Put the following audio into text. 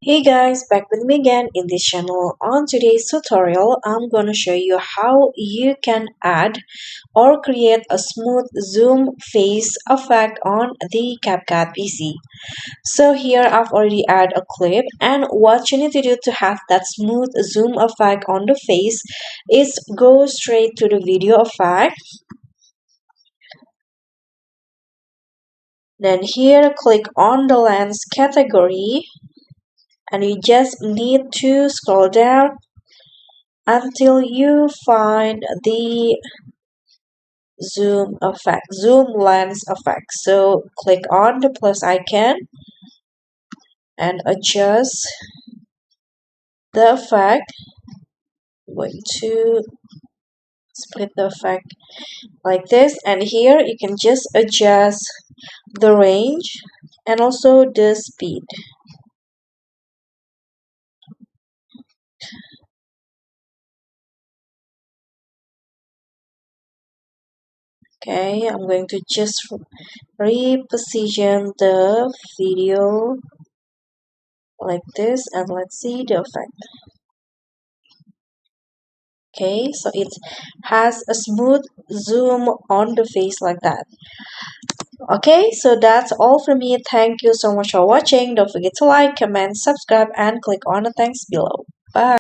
Hey guys, back with me again in this channel. On today's tutorial, I'm going to show you how you can add or create a smooth zoom face effect on the CapCut PC. So here I've already added a clip, and what you need to do to have that smooth zoom effect on the face is go straight to the video effect. Then here click on the lens category, and you just need to scroll down until you find the zoom lens effect. So click on the plus icon and adjust the effect. I'm going to split the effect like this, and here you can just adjust the range and also the speed. Okay, I'm going to just reposition the video like this, and let's see the effect. Okay, so it has a smooth zoom on the face like that. Okay, so that's all from me. Thank you so much for watching. Don't forget to like, comment, subscribe, and click on the thanks below. Bye.